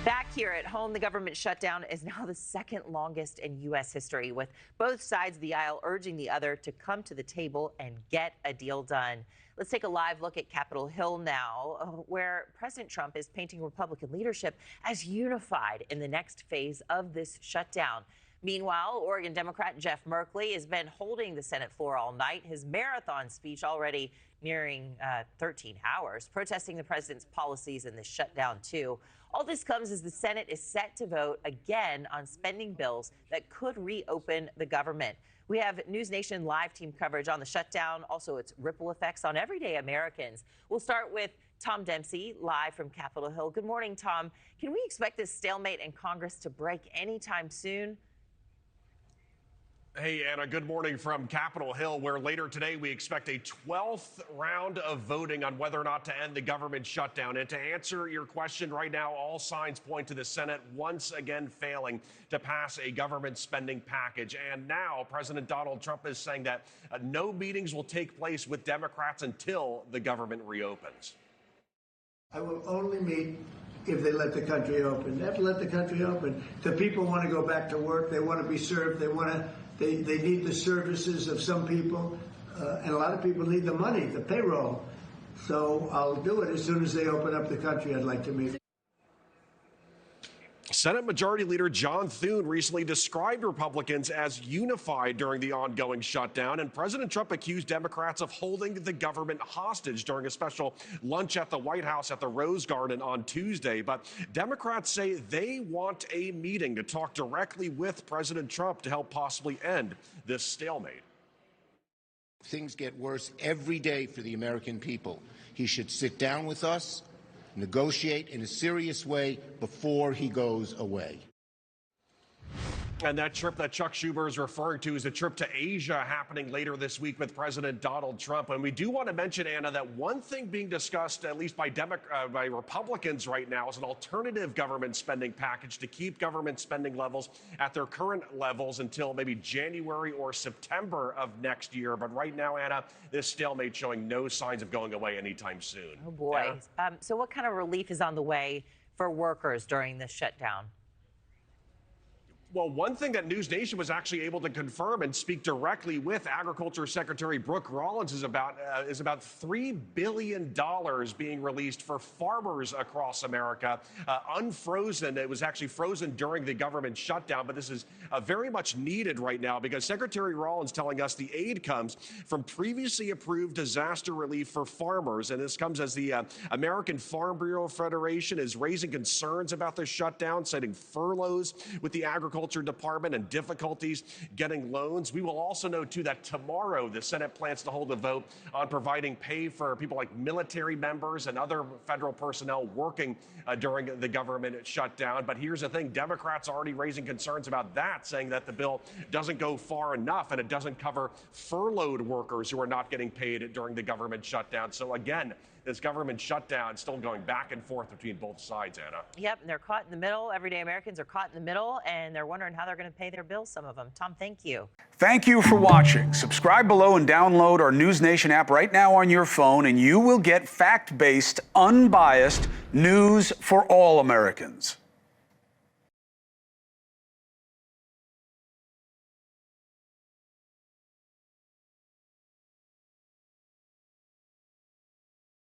Back here at home, the government shutdown is now the second longest in U.S. history, with both sides of the aisle urging the other to come to the table and get a deal done. Let's take a live look at Capitol Hill now, where President Trump is painting Republican leadership as unified in the next phase of this shutdown. Meanwhile, Oregon Democrat Jeff Merkley has been holding the Senate floor all night, his marathon speech already nearing 13 hours, protesting the president's policies in the shutdown, too. All this comes as the Senate is set to vote again on spending bills that could reopen the government. We have NewsNation live team coverage on the shutdown, also its ripple effects on everyday Americans. We'll start with Tom Dempsey, live from Capitol Hill. Good morning, Tom. Can we expect this stalemate in Congress to break anytime soon? Hey, Anna, good morning from Capitol Hill, where later today we expect a 12th round of voting on whether or not to end the government shutdown. And to answer your question right now, all signs point to the Senate once again failing to pass a government spending package. And now President Donald Trump is saying that no meetings will take place with Democrats until the government reopens. I will only meet if they let the country open. They have to let the country open. The people want to go back to work. They want to be served. They need the services of some people, and a lot of people need the money, the payroll. So I'll do it as soon as they open up the country. I'd like to meet. Senate Majority Leader John Thune recently described Republicans as unified during the ongoing shutdown, and President Trump accused Democrats of holding the government hostage during a special lunch at the White House at the Rose Garden on Tuesday. But Democrats say they want a meeting to talk directly with President Trump to help possibly end this stalemate. Things get worse every day for the American people. He should sit down with us, negotiate in a serious way before he goes away. And that trip that Chuck Schumer is referring to is a trip to Asia happening later this week with President Donald Trump. And we do want to mention, Anna, that one thing being discussed, at least by Republicans right now, is an alternative government spending package to keep government spending levels at their current levels until maybe January or September of next year. But right now, Anna, this stalemate showing no signs of going away anytime soon. Oh, boy. So what kind of relief is on the way for workers during this shutdown? Well, one thing that NewsNation was actually able to confirm and speak directly with Agriculture Secretary Brooke Rollins is about $3 billion being released for farmers across America, unfrozen. It was actually frozen during the government shutdown, but this is very much needed right now because Secretary Rollins telling us the aid comes from previously approved disaster relief for farmers. And this comes as the American Farm Bureau Federation is raising concerns about the shutdown, citing furloughs with the Agriculture Department and difficulties getting loans. We will also know, too, that tomorrow the Senate plans to hold a vote on providing pay for people like military members and other federal personnel working during the government shutdown. But here's the thing. Democrats are already raising concerns about that, saying that the bill doesn't go far enough and it doesn't cover furloughed workers who are not getting paid during the government shutdown. So, again, this government shutdown still going back and forth between both sides, Anna. Yep, and they're caught in the middle. Everyday Americans are caught in the middle, and they're wondering how they're going to pay their bills, some of them. Tom, thank you. Thank you for watching. Subscribe below and download our NewsNation app right now on your phone, and you will get fact-based, unbiased news for all Americans.